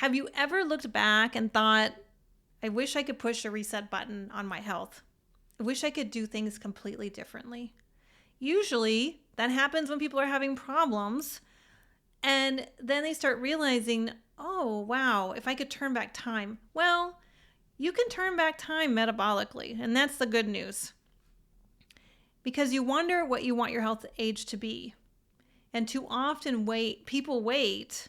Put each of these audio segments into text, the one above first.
Have you ever looked back and thought, I wish I could push a reset button on my health? I wish I could do things completely differently. Usually that happens when people are having problems and then they start realizing, oh, wow, if I could turn back time. Well, you can turn back time metabolically, and that's the good news. Because you wonder what you want your health age to be. And too often people wait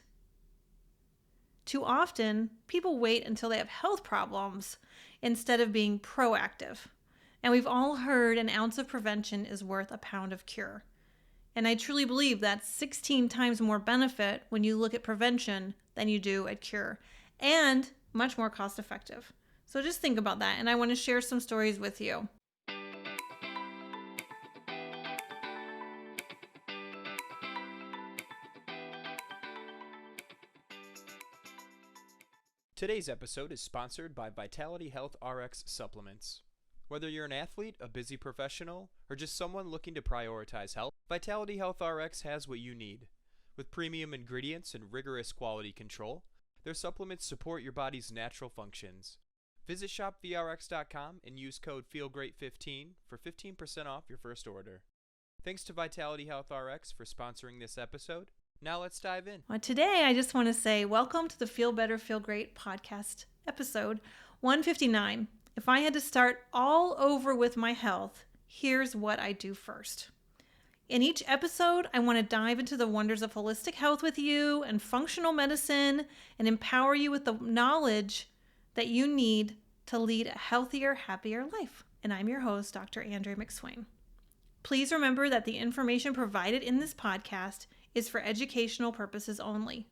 until they have health problems instead of being proactive. And we've all heard an ounce of prevention is worth a pound of cure. And I truly believe that's 16 times more benefit when you look at prevention than you do at cure, and much more cost effective. So just think about that. And I want to share some stories with you. Today's episode is sponsored by Vitality Health RX Supplements. Whether you're an athlete, a busy professional, or just someone looking to prioritize health, Vitality Health RX has what you need. With premium ingredients and rigorous quality control, their supplements support your body's natural functions. Visit shopvrx.com and use code FEELGREAT15 for 15% off your first order. Thanks to Vitality Health RX for sponsoring this episode. Now let's dive in. Well, today, I just want to say welcome to the Feel Better, Feel Great podcast, episode 159. If I had to start all over with my health, here's what I do first. In each episode, I want to dive into the wonders of holistic health with you and functional medicine and empower you with the knowledge that you need to lead a healthier, happier life. And I'm your host, Dr. Andrea McSwain. Please remember that the information provided in this podcast is for educational purposes only.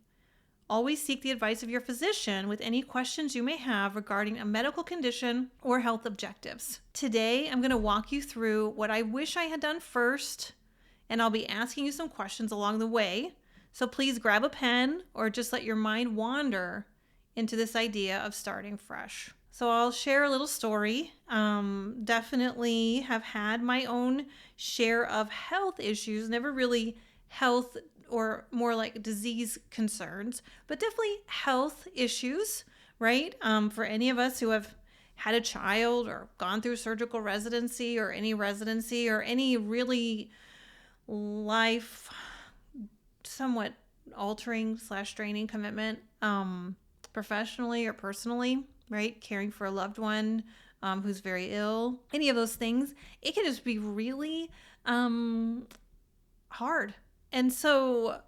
Always seek the advice of your physician with any questions you may have regarding a medical condition or health objectives. Today, I'm going to walk you through what I wish I had done first, and I'll be asking you some questions along the way. So please grab a pen or just let your mind wander into this idea of starting fresh. So I'll share a little story. Definitely have had my own share of health issues, never really health or more like disease concerns, but definitely health issues, right? For any of us who have had a child or gone through surgical residency or any really life somewhat altering / draining commitment, professionally or personally, right? Caring for a loved one who's very ill, any of those things, it can just be really hard. And so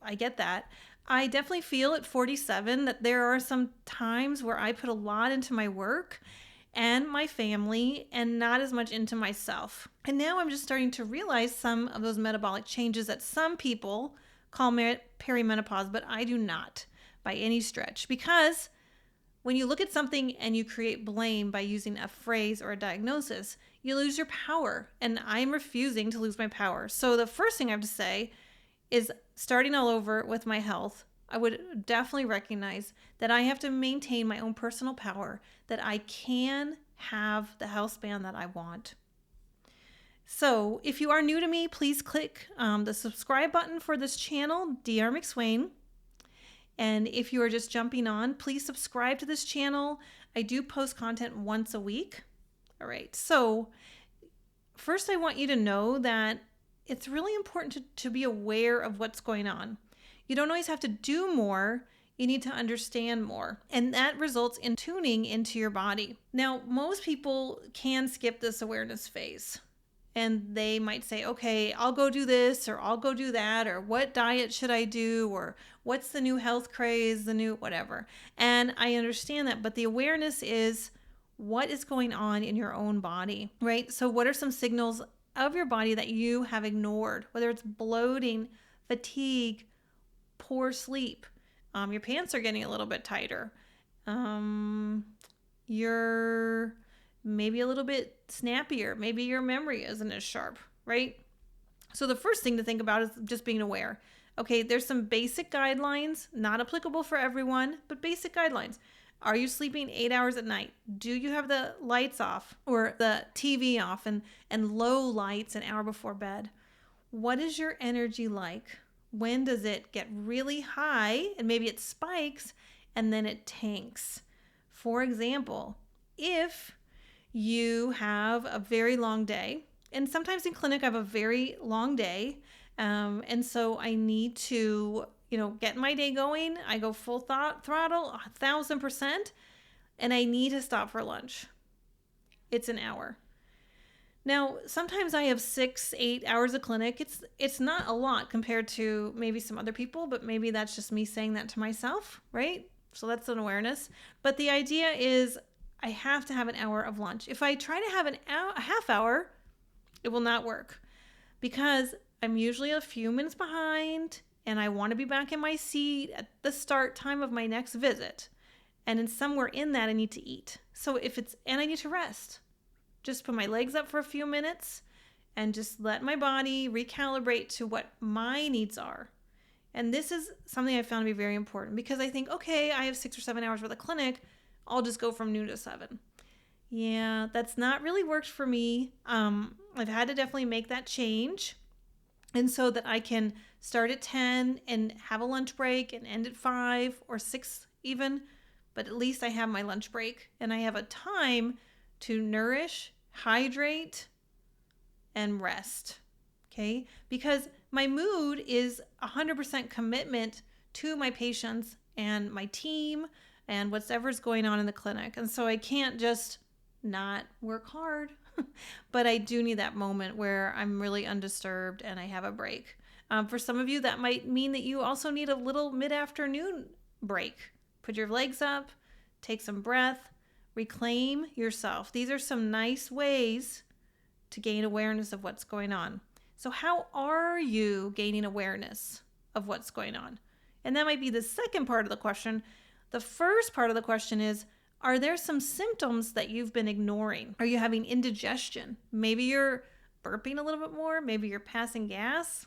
I get that. I definitely feel at 47 that there are some times where I put a lot into my work and my family and not as much into myself. And now I'm just starting to realize some of those metabolic changes that some people call perimenopause, but I do not by any stretch. Because when you look at something and you create blame by using a phrase or a diagnosis, you lose your power. And I'm refusing to lose my power. So the first thing I have to say is starting all over with my health, I would definitely recognize that I have to maintain my own personal power, that I can have the health span that I want. So if you are new to me, please click the subscribe button for this channel, Dr. McSwain. And if you are just jumping on, please subscribe to this channel. I do post content once a week. All right. So first, I want you to know that it's really important to be aware of what's going on. You don't always have to do more. You need to understand more. And that results in tuning into your body. Now, most people can skip this awareness phase. And they might say, okay, I'll go do this, or I'll go do that, or what diet should I do, or what's the new health craze, the new whatever. And I understand that, but the awareness is what is going on in your own body, right? So what are some signals of your body that you have ignored, whether it's bloating, fatigue, poor sleep, your pants are getting a little bit tighter, you're maybe a little bit snappier, maybe your memory isn't as sharp, right? So the first thing to think about is just being aware. Okay, there's some basic guidelines, not applicable for everyone, but basic guidelines. Are you sleeping 8 hours at night? Do you have the lights off or the TV off and low lights an hour before bed? What is your energy like? When does it get really high and maybe it spikes? and then it tanks. For example, if you have a very long day, and sometimes in clinic I have a very long day, and so I need to, get my day going. I go full throttle, 1,000%, and I need to stop for lunch. It's an hour. Now, sometimes I have 6-8 hours of clinic. It's not a lot compared to maybe some other people, but maybe that's just me saying that to myself, right? So that's an awareness. But the idea is I have to have an hour of lunch. If I try to have a half hour, it will not work because I'm usually a few minutes behind and I want to be back in my seat at the start time of my next visit. And then somewhere in that, I need to eat. And I need to rest. Just put my legs up for a few minutes and just let my body recalibrate to what my needs are. And this is something I found to be very important because I think, okay, I have 6 or 7 hours worth of clinic. I'll just go from noon to 7. Yeah, that's not really worked for me. I've had to definitely make that change. And so that I can start at 10 and have a lunch break and end at 5 or 6 even. But at least I have my lunch break and I have a time to nourish, hydrate, and rest. Okay? Because my mood is 100% commitment to my patients and my team and whatever's going on in the clinic. And so I can't just not work hard. But I do need that moment where I'm really undisturbed and I have a break. For some of you, that might mean that you also need a little mid-afternoon break. Put your legs up, take some breath, reclaim yourself. These are some nice ways to gain awareness of what's going on. So how are you gaining awareness of what's going on? And that might be the second part of the question. The first part of the question is, are there some symptoms that you've been ignoring? Are you having indigestion? Maybe you're burping a little bit more. Maybe you're passing gas.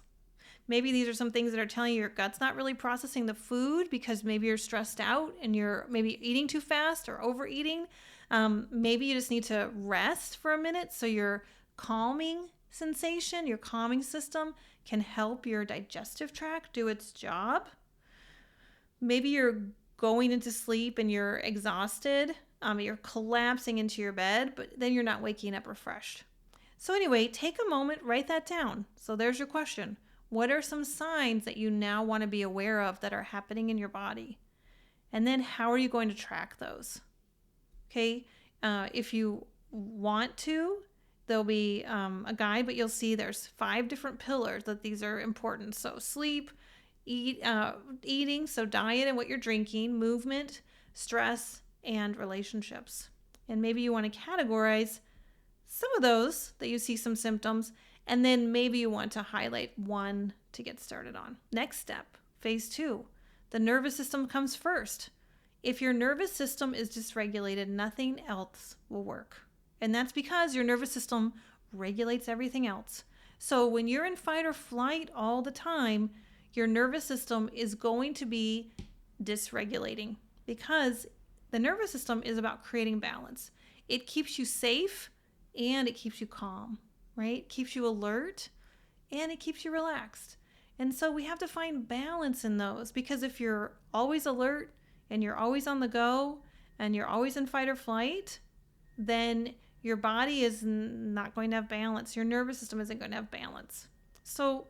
Maybe these are some things that are telling you your gut's not really processing the food because maybe you're stressed out and you're maybe eating too fast or overeating. Maybe you just need to rest for a minute so your calming sensation, your calming system can help your digestive tract do its job. Maybe you're going into sleep and you're exhausted. You're collapsing into your bed, but then you're not waking up refreshed. So anyway, take a moment, write that down. So there's your question. What are some signs that you now want to be aware of that are happening in your body? And then how are you going to track those? Okay, if you want to, there'll be a guide, but you'll see there's 5 different pillars that these are important. So sleep, eating, so diet and what you're drinking, movement, stress, and relationships. And maybe you want to categorize some of those that you see some symptoms, and then maybe you want to highlight one to get started on. Next step, phase 2. The nervous system comes first. If your nervous system is dysregulated, nothing else will work. And that's because your nervous system regulates everything else. So when you're in fight or flight all the time, your nervous system is going to be dysregulating because the nervous system is about creating balance. It keeps you safe and it keeps you calm, right? It keeps you alert and it keeps you relaxed. And so we have to find balance in those because if you're always alert and you're always on the go and you're always in fight or flight, then your body is not going to have balance. Your nervous system isn't going to have balance. So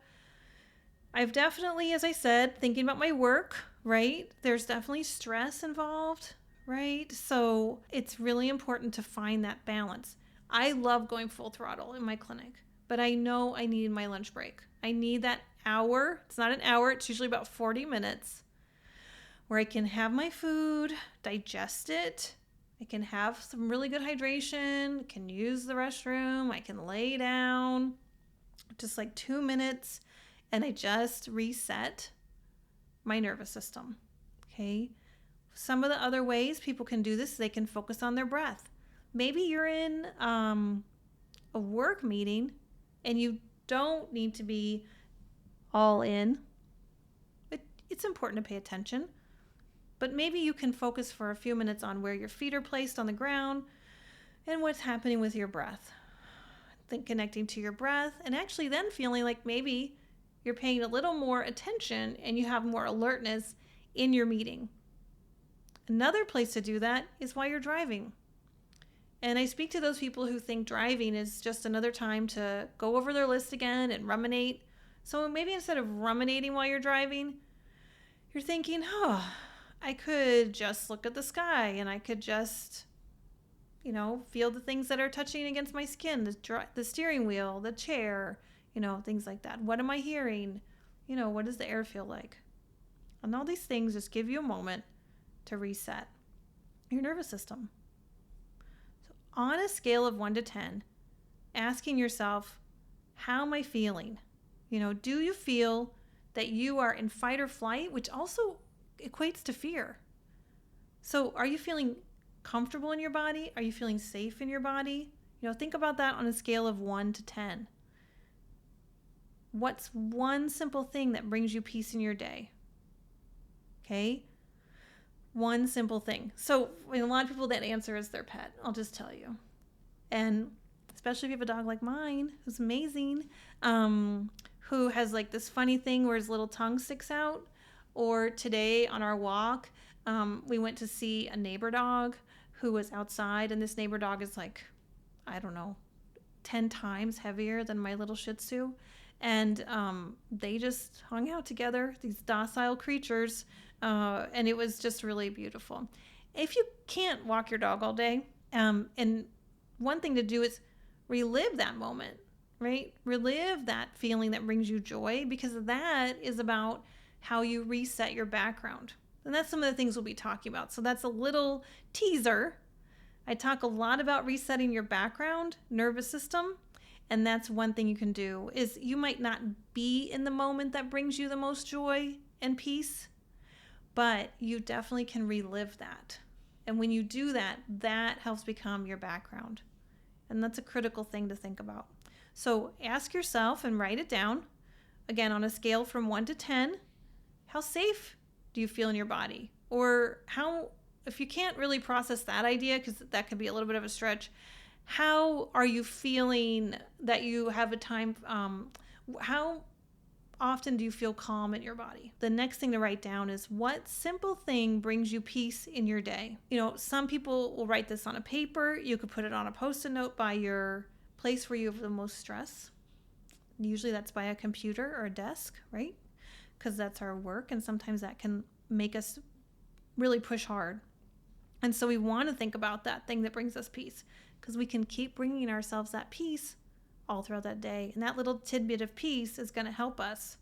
I've definitely, as I said, thinking about my work, right? There's definitely stress involved, right? So it's really important to find that balance. I love going full throttle in my clinic, but I know I need my lunch break. I need that hour. It's not an hour. It's usually about 40 minutes where I can have my food, digest it. I can have some really good hydration, can use the restroom, I can lay down, just like 2 minutes, and I just reset my nervous system, okay? Some of the other ways people can do this, they can focus on their breath. Maybe you're in a work meeting and you don't need to be all in. It's important to pay attention. But maybe you can focus for a few minutes on where your feet are placed on the ground and what's happening with your breath. Think connecting to your breath and actually then feeling like maybe you're paying a little more attention and you have more alertness in your meeting. Another place to do that is while you're driving. And I speak to those people who think driving is just another time to go over their list again and ruminate. So maybe instead of ruminating while you're driving, you're thinking, oh, I could just look at the sky and I could just, feel the things that are touching against my skin, the steering wheel, the chair, things like that. What am I hearing? What does the air feel like? And all these things just give you a moment to reset your nervous system. So on a scale of 1 to 10, asking yourself, how am I feeling? Do you feel that you are in fight or flight, which also equates to fear? So are you feeling comfortable in your body? Are you feeling safe in your body? Think about that on a scale of 1 to 10. What's one simple thing that brings you peace in your day? Okay? One simple thing. So a lot of people, that answer is their pet. I'll just tell you. And especially if you have a dog like mine, who's amazing, who has like this funny thing where his little tongue sticks out. Or today on our walk, we went to see a neighbor dog who was outside, and this neighbor dog is like, I don't know, 10 times heavier than my little Shih Tzu. And they just hung out together, these docile creatures, and it was just really beautiful. If you can't walk your dog all day, and one thing to do is relive that moment, right? Relive that feeling that brings you joy, because that is about how you reset your background. And that's some of the things we'll be talking about. So that's a little teaser. I talk a lot about resetting your background nervous system. And that's one thing you can do, is you might not be in the moment that brings you the most joy and peace, but you definitely can relive that. And when you do that, that helps become your background. And that's a critical thing to think about. So ask yourself and write it down. Again, on a scale from 1 to 10, how safe do you feel in your body? Or how, if you can't really process that idea, because that could be a little bit of a stretch, how are you feeling that you have a time, how often do you feel calm in your body? The next thing to write down is, what simple thing brings you peace in your day? Some people will write this on a paper. You could put it on a Post-it note by your place where you have the most stress. Usually that's by a computer or a desk, right? Because that's our work, and sometimes that can make us really push hard. And so we want to think about that thing that brings us peace, because we can keep bringing ourselves that peace all throughout that day. And that little tidbit of peace is going to help us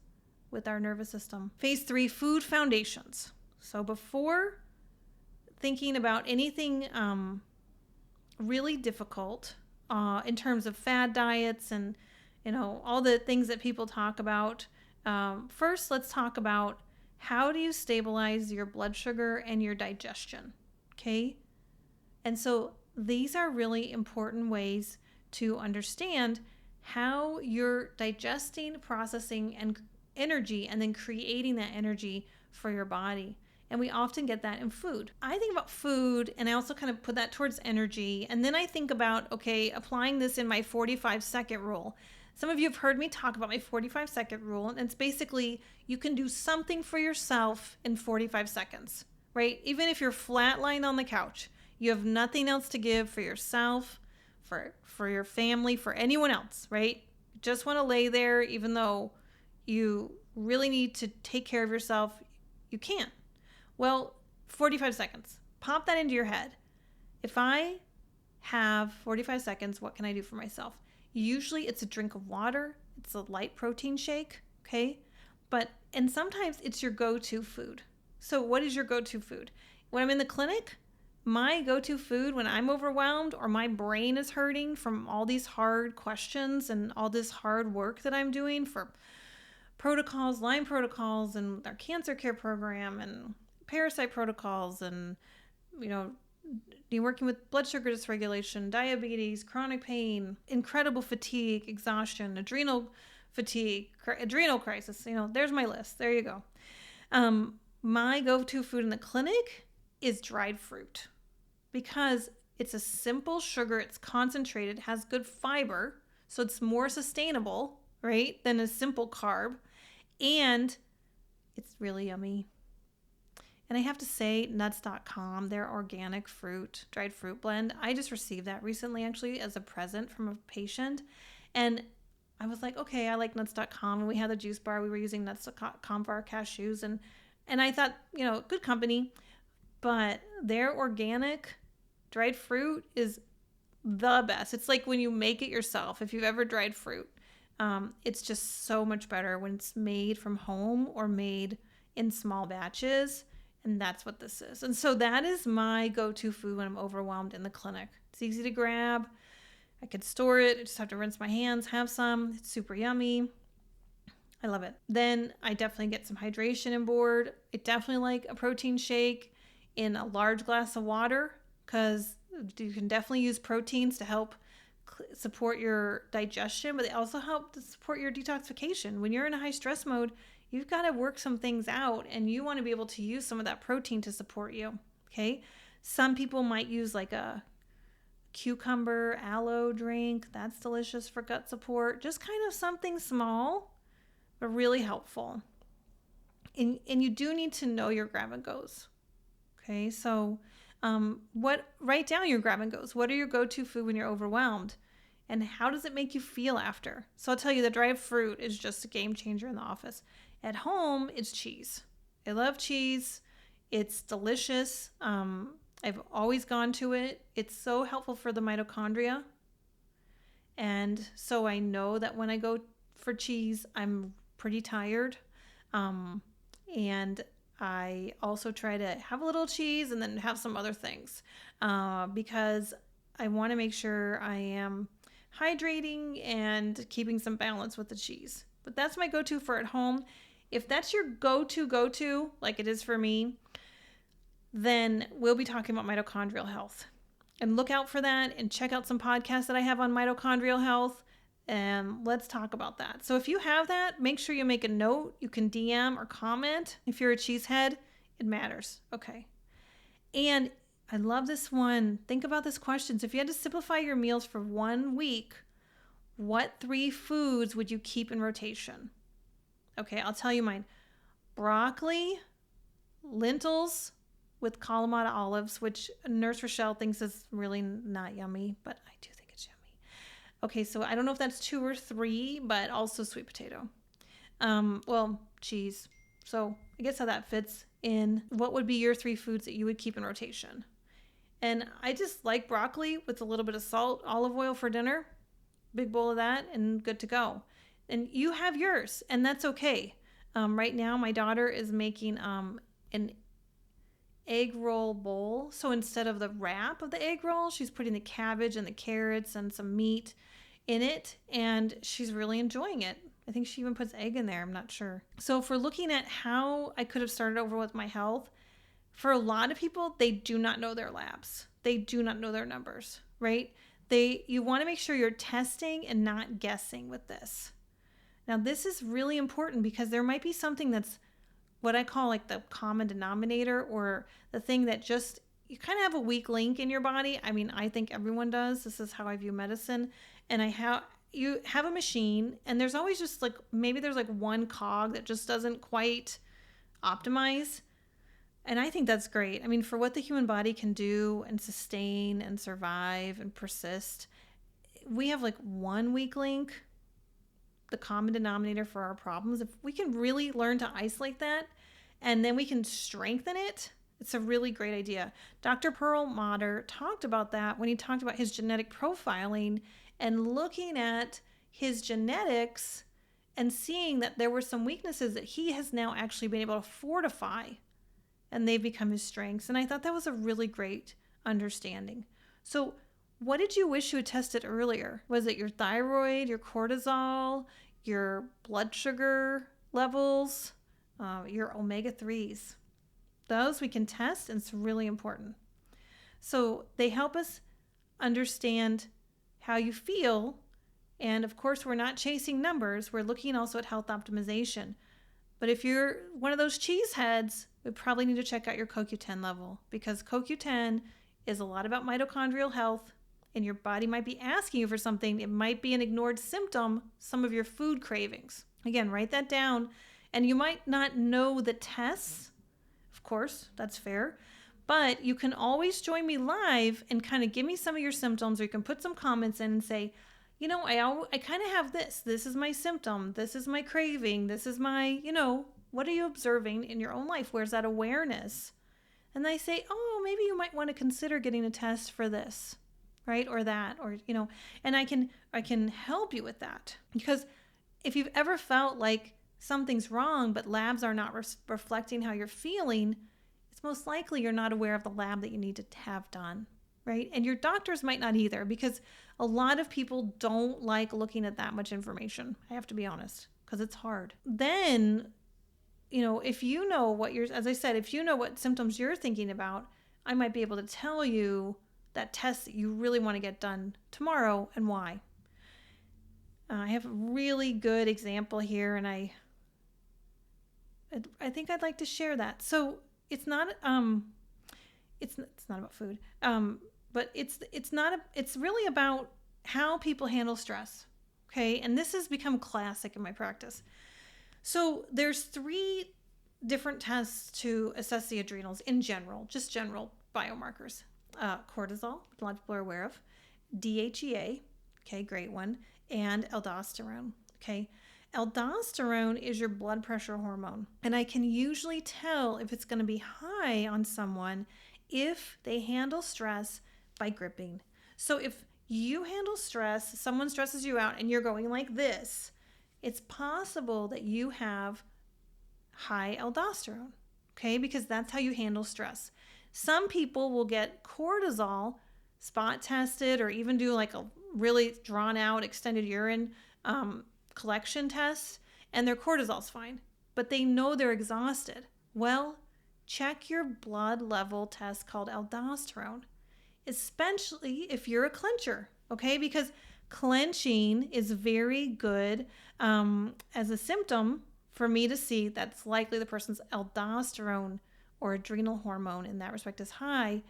with our nervous system. Phase 3, food foundations. So before thinking about anything really difficult in terms of fad diets and all the things that people talk about, first let's talk about, how do you stabilize your blood sugar and your digestion? Okay? And so these are really important ways to understand how you're digesting, processing, and energy, and then creating that energy for your body. And we often get that in food. I think about food, and I also kind of put that towards energy. And then I think about, okay, applying this in my 45-second rule. Some of you have heard me talk about my 45-second rule, and it's basically, you can do something for yourself in 45 seconds, right? Even if you're flat lying on the couch, you have nothing else to give for yourself, for your family, for anyone else, right? You just want to lay there, even though you really need to take care of yourself. You can't. Well, 45 seconds. Pop that into your head. If I have 45 seconds, what can I do for myself? Usually it's a drink of water. It's a light protein shake, okay? And sometimes it's your go-to food. So what is your go-to food? When I'm in the clinic, my go-to food when I'm overwhelmed or my brain is hurting from all these hard questions and all this hard work that I'm doing for protocols, Lyme protocols, and our cancer care program, and parasite protocols, and working with blood sugar dysregulation, diabetes, chronic pain, incredible fatigue, exhaustion, adrenal fatigue, adrenal crisis. There's my list. There you go. My go-to food in the clinic is dried fruit, because it's a simple sugar, it's concentrated, has good fiber, so it's more sustainable, right, than a simple carb, and it's really yummy. And I have to say, nuts.com, their organic fruit, dried fruit blend, I just received that recently actually as a present from a patient. And I was like, okay, I like nuts.com. And we had the juice bar. We were using nuts.com for our cashews. And I thought, good company. But their organic dried fruit is the best. It's like when you make it yourself, if you've ever dried fruit. It's just so much better when it's made from home or made in small batches. And that's what this is. And so that is my go-to food when I'm overwhelmed in the clinic. It's easy to grab. I can store it. I just have to rinse my hands, have some. It's super yummy. I love it. Then I definitely get some hydration on board. I definitely like a protein shake in a large glass of water because you can definitely use proteins to help support your digestion, but they also help to support your detoxification. When you're in a high stress mode, you've got to work some things out and you want to be able to use some of that protein to support you. Okay. Some people might use like a cucumber aloe drink. That's delicious for gut support. Just kind of something small, but really helpful. And you do need to know your grab and goes. Okay. So write down your grab and goes. What are your go-to food when you're overwhelmed? And how does it make you feel after? So I'll tell you, the dried fruit is just a game changer in the office. At home, it's cheese. I love cheese. It's delicious. I've always gone to it. It's so helpful for the mitochondria. And so I know that when I go for cheese, I'm pretty tired. And I also try to have a little cheese and then have some other things because I want to make sure I am hydrating and keeping some balance with the cheese. But that's my go-to for at home. If that's your go-to, like it is for me, then we'll be talking about mitochondrial health. And look out for that and check out some podcasts that I have on mitochondrial health. And let's talk about that. So if you have that, make sure you make a note. You can DM or comment. If you're a cheesehead, it matters. Okay. And I love this one. Think about this question. So if you had to simplify your meals for 1 week, what 3 foods would you keep in rotation? Okay, I'll tell you mine. Broccoli, lentils with Kalamata olives, which Nurse Rochelle thinks is really not yummy, but I do think it's yummy. Okay, so I don't know if that's 2 or 3, but also sweet potato. Cheese. So I guess how that fits in. What would be your 3 foods that you would keep in rotation? And I just like broccoli with a little bit of salt, olive oil for dinner. Big bowl of that and good to go. And you have yours, and that's okay. Right now, my daughter is making an egg roll bowl. So instead of the wrap of the egg roll, she's putting the cabbage and the carrots and some meat in it, and she's really enjoying it. I think she even puts egg in there. I'm not sure. So if we're looking at how I could have started over with my health, for a lot of people, they do not know their labs. They do not know their numbers, right? You want to make sure you're testing and not guessing with this. Now, this is really important because there might be something that's what I call like the common denominator, or the thing that just, you kind of have a weak link in your body. I mean, I think everyone does. This is how I view medicine. And you have a machine, and there's always just like, maybe there's like one cog that just doesn't quite optimize. And I think that's great. I mean, for what the human body can do and sustain and survive and persist, we have like one weak link, the common denominator for our problems. If we can really learn to isolate that and then we can strengthen it, it's a really great idea. Dr. Perlmutter talked about that when he talked about his genetic profiling and looking at his genetics and seeing that there were some weaknesses that he has now actually been able to fortify, and they've become his strengths. And I thought that was a really great understanding. So what did you wish you had tested earlier? Was it your thyroid, your cortisol, your blood sugar levels, your omega-3s? Those we can test, and it's really important. So they help us understand how you feel. And of course, we're not chasing numbers. We're looking also at health optimization. But if you're one of those cheeseheads, we probably need to check out your CoQ10 level, because CoQ10 is a lot about mitochondrial health, and your body might be asking you for something. It might be an ignored symptom, some of your food cravings. Again, write that down. And you might not know the tests. Of course, that's fair. But you can always join me live and kind of give me some of your symptoms, or you can put some comments in and say, I kind of have this. This is my symptom. This is my craving. This is my, what are you observing in your own life? Where's that awareness? And I say, oh, maybe you might want to consider getting a test for this, right? Or that, or, and I can help you with that. Because if you've ever felt like something's wrong, but labs are not reflecting how you're feeling, it's most likely you're not aware of the lab that you need to have done, right? And your doctors might not either, because a lot of people don't like looking at that much information. I have to be honest, because it's hard. Then, if you know what as I said, if you know what symptoms you're thinking about, I might be able to tell you that test that you really want to get done tomorrow and why. I have a really good example here, and I think I'd like to share that. So it's not it's not about food, but it's really about how people handle stress. Okay, and this has become classic in my practice. So there's 3 different tests to assess the adrenals in general, just general biomarkers. Cortisol, a lot of people are aware of. DHEA, okay, great one, and aldosterone, okay. Aldosterone is your blood pressure hormone, and I can usually tell if it's going to be high on someone if they handle stress by gripping. So if you handle stress, someone stresses you out and you're going like this, it's possible that you have high aldosterone, okay? Because that's how you handle stress. Some people will get cortisol spot tested, or even do like a really drawn out extended urine collection test, and their cortisol's fine, but they know they're exhausted. Well, check your blood level test called aldosterone, especially if you're a clencher, okay? Because clenching is very good as a symptom for me to see that's likely the person's aldosterone or adrenal hormone in that respect is high.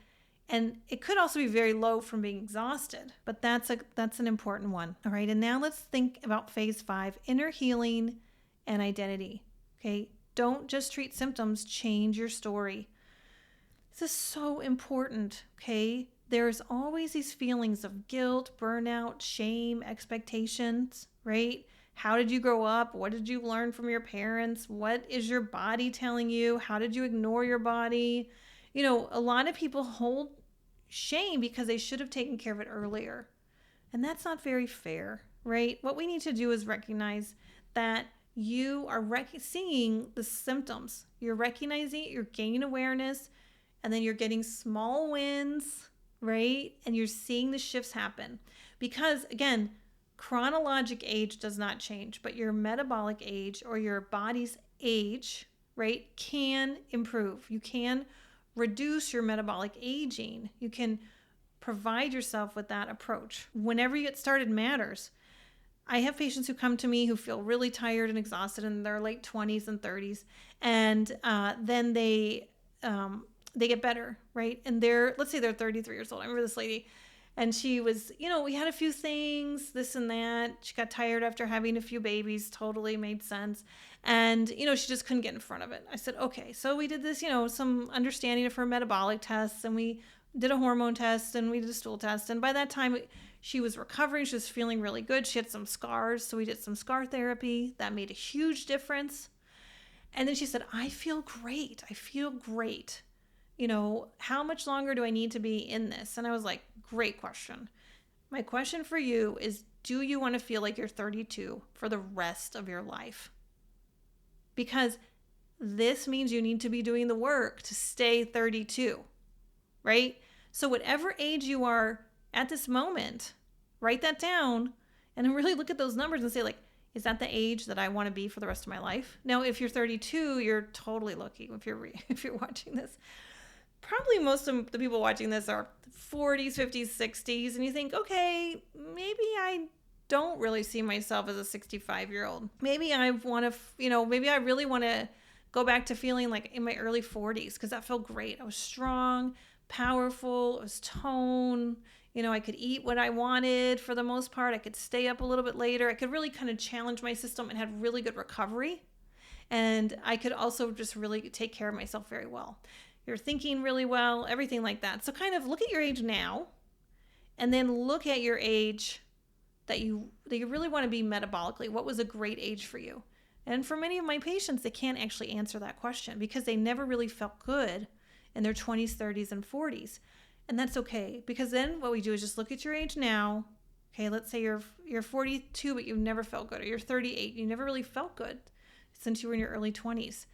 And it could also be very low from being exhausted, but that's an important one. All right, and now let's think about phase 5, inner healing and identity. Okay, don't just treat symptoms, change your story. This is so important, okay? There's always these feelings of guilt, burnout, shame, expectations, right? How did you grow up? What did you learn from your parents? What is your body telling you? How did you ignore your body? A lot of people hold shame because they should have taken care of it earlier. And that's not very fair, right? What we need to do is recognize that you are seeing the symptoms. You're recognizing it, you're gaining awareness, and then you're getting small wins, right? And you're seeing the shifts happen. Because, again, chronologic age does not change, but your metabolic age or your body's age, right, can improve. You can reduce your metabolic aging. You can provide yourself with that approach. Whenever you get started matters. I have patients who come to me who feel really tired and exhausted in their late 20s and 30s, and then they get better, right? And let's say they're 33 years old. I remember this lady, and she was, we had a few things, this and that. She got tired after having a few babies, totally made sense. And, she just couldn't get in front of it. I said, okay, so we did this, some understanding of her metabolic tests, and we did a hormone test, and we did a stool test. And by that time, she was recovering. She was feeling really good. She had some scars, so we did some scar therapy. That made a huge difference. And then she said, I feel great. I feel great. How much longer do I need to be in this? And I was like, great question. My question for you is, do you want to feel like you're 32 for the rest of your life? Because this means you need to be doing the work to stay 32, right? So whatever age you are at this moment, write that down and really look at those numbers and say, like, is that the age that I want to be for the rest of my life? Now, if you're 32, you're totally lucky if you're watching this. Probably most of the people watching this are 40s, 50s, 60s, and you think, okay, maybe I don't really see myself as a 65-year-old. Maybe I want to, maybe I really want to go back to feeling like in my early 40s, because that felt great. I was strong, powerful, I was toned. I could eat what I wanted for the most part. I could stay up a little bit later. I could really kind of challenge my system and had really good recovery. And I could also just really take care of myself very well. You're thinking really well, everything like that. So kind of look at your age now and then look at your age that you really want to be metabolically. What was a great age for you? And for many of my patients, they can't actually answer that question because they never really felt good in their 20s, 30s, and 40s. And that's okay, because then what we do is just look at your age now. Okay, let's say you're 42, but you've never felt good, or you're 38, you never really felt good since you were in your early 20s.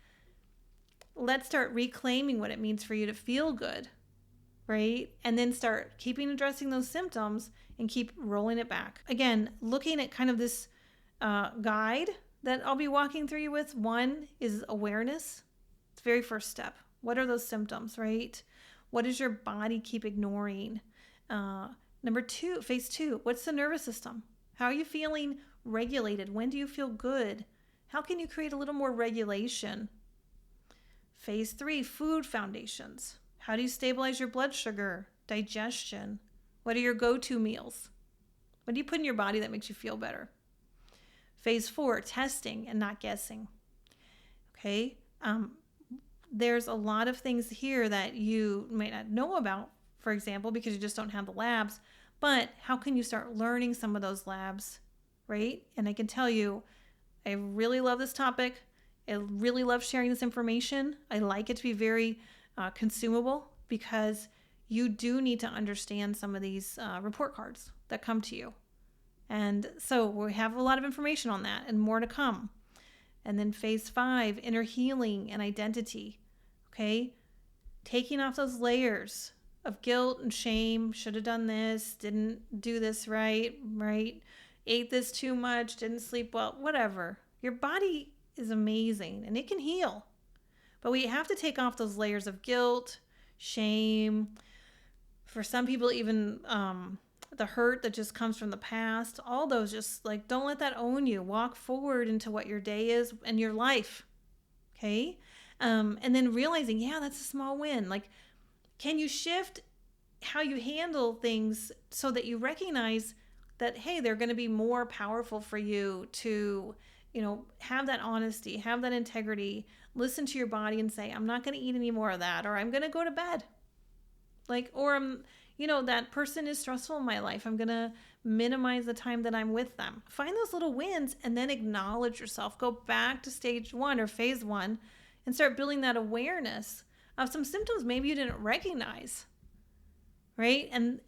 Let's start reclaiming what it means for you to feel good, right? And then start addressing those symptoms and keep rolling it back. Again, looking at kind of this guide that I'll be walking through you with. One is awareness. It's the very first step. What are those symptoms, right? What does your body keep ignoring? Number two, phase two, what's the nervous system? How are you feeling regulated? When do you feel good? How can you create a little more regulation? Phase three, food foundations. How do you stabilize your blood sugar, digestion? What are your go-to meals? What do you put in your body that makes you feel better? Phase four, testing and not guessing. Okay. There's a lot of things here that you might not know about, for example, because you just don't have the labs. But how can you start learning some of those labs, right? And I can tell you, I really love this topic. I really love sharing this information. I like it to be very consumable, because you do need to understand some of these report cards that come to you. And so we have a lot of information on that and more to come. And then phase five, inner healing and identity. Okay. Taking off those layers of guilt and shame. Should have done this, didn't do this right? Ate this too much, didn't sleep well, whatever. Your body is amazing and it can heal. But we have to take off those layers of guilt, shame. For some people, even the hurt that just comes from the past, all those, just like, don't let that own you. Walk forward into what your day is and your life. Okay. And then realizing, yeah, that's a small win. Like, can you shift how you handle things so that you recognize that, hey, they're going to be more powerful for you to, have that honesty, have that integrity, listen to your body and say, I'm not going to eat any more of that, or I'm going to go to bed. That person is stressful in my life. I'm going to minimize the time that I'm with them. Find those little wins and then acknowledge yourself. Go back to stage one or phase one and start building that awareness of some symptoms maybe you didn't recognize. Right. And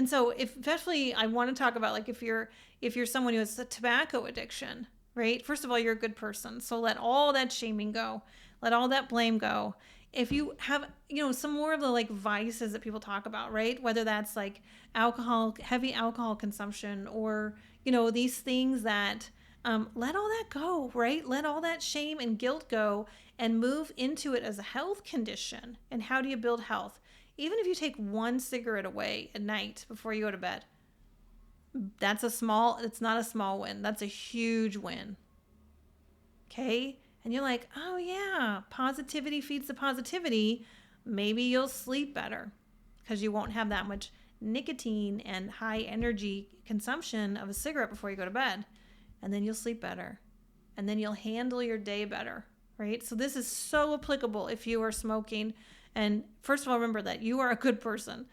so especially I want to talk about, like, if you're someone who has a tobacco addiction, right? First of all, you're a good person. So let all that shaming go. Let all that blame go. If you have, some more of the like vices that people talk about, right? Whether that's like alcohol, heavy alcohol consumption, or, these things that, let all that go, right? Let all that shame and guilt go and move into it as a health condition. And how do you build health? Even if you take one cigarette away at night before you go to bed, it's not a small win. That's a huge win. Okay. And you're like, oh yeah, positivity feeds the positivity. Maybe you'll sleep better because you won't have that much nicotine and high energy consumption of a cigarette before you go to bed. And then you'll sleep better. And then you'll handle your day better, right? So this is so applicable if you are smoking. And first of all, remember that you are a good person.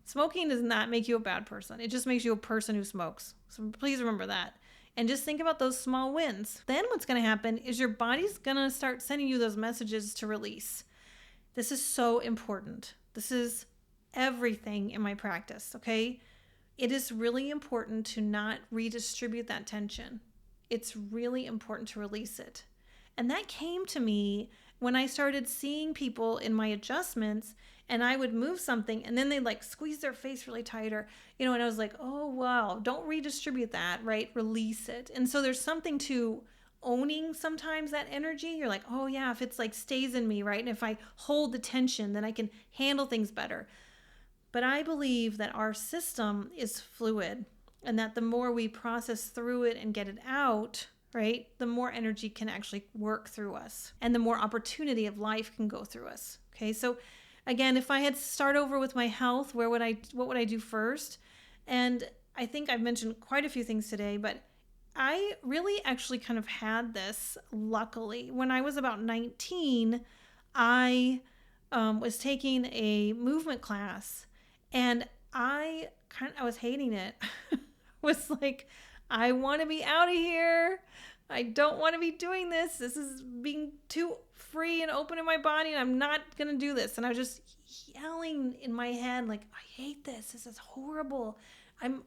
Smoking does not make you a bad person. It just makes you a person who smokes. So please remember that. And just think about those small wins. Then what's going to happen is your body's going to start sending you those messages to release. This is so important. This is everything in my practice, okay? It is really important to not redistribute that tension. It's really important to release it. And that came to me when I started seeing people in my adjustments, and I would move something and then they'd like squeeze their face really tight, or, and I was like, oh, wow, don't redistribute that, right? Release it. And so there's something to owning sometimes that energy. You're like, oh yeah, if it's like stays in me, right? And if I hold the tension, then I can handle things better. But I believe that our system is fluid, and that the more we process through it and get it out, right, the more energy can actually work through us, and the more opportunity of life can go through us. Okay. So again, if I had to start over with my health, what would I do first? And I think I've mentioned quite a few things today, but I really actually kind of had this luckily. When I was about 19, I was taking a movement class, and I was hating it. Was like, I want to be out of here. I don't want to be doing this. This is being too free and open in my body, and I'm not going to do this. And I was just yelling in my head, like, I hate this. This is horrible. I'm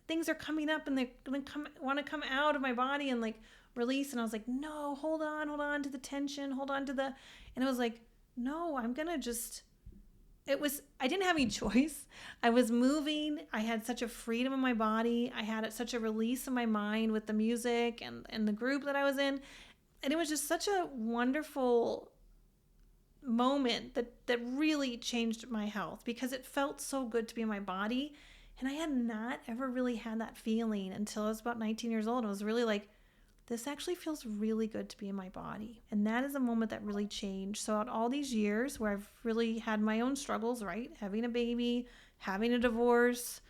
things are coming up and they're going to want to come out of my body and like release. And I was like, no, hold on to the tension, hold on to the, and it was like, no, I'm going to just, I didn't have any choice. I was moving. I had such a freedom in my body. I had such a release in my mind with the music and the group that I was in. And it was just such a wonderful moment that really changed my health because it felt so good to be in my body. And I had not ever really had that feeling until I was about 19 years old. I was really like, this actually feels really good to be in my body. And that is a moment that really changed. So out all these years where I've really had my own struggles, right? Having a baby, having a divorce,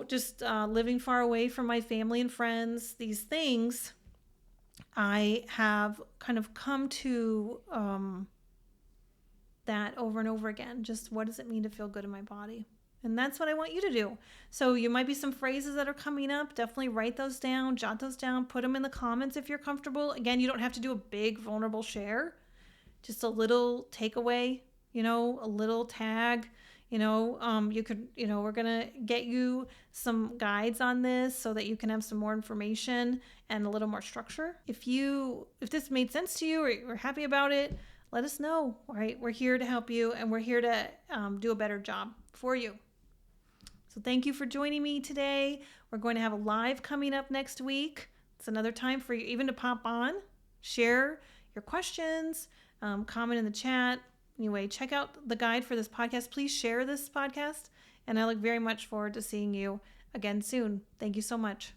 just living far away from my family and friends, these things, I have kind of come to that over and over again. Just what does it mean to feel good in my body? And that's what I want you to do. So you might be some phrases that are coming up. Definitely write those down, jot those down, put them in the comments if you're comfortable. Again, you don't have to do a big vulnerable share. Just a little takeaway, a little tag. You could, we're going to get you some guides on this so that you can have some more information and a little more structure. If this made sense to you or you're happy about it, let us know, right? We're here to help you and we're here to do a better job for you. So thank you for joining me today. We're going to have a live coming up next week. It's another time for you even to pop on, share your questions, comment in the chat. Anyway, check out the guide for this podcast. Please share this podcast. And I look very much forward to seeing you again soon. Thank you so much.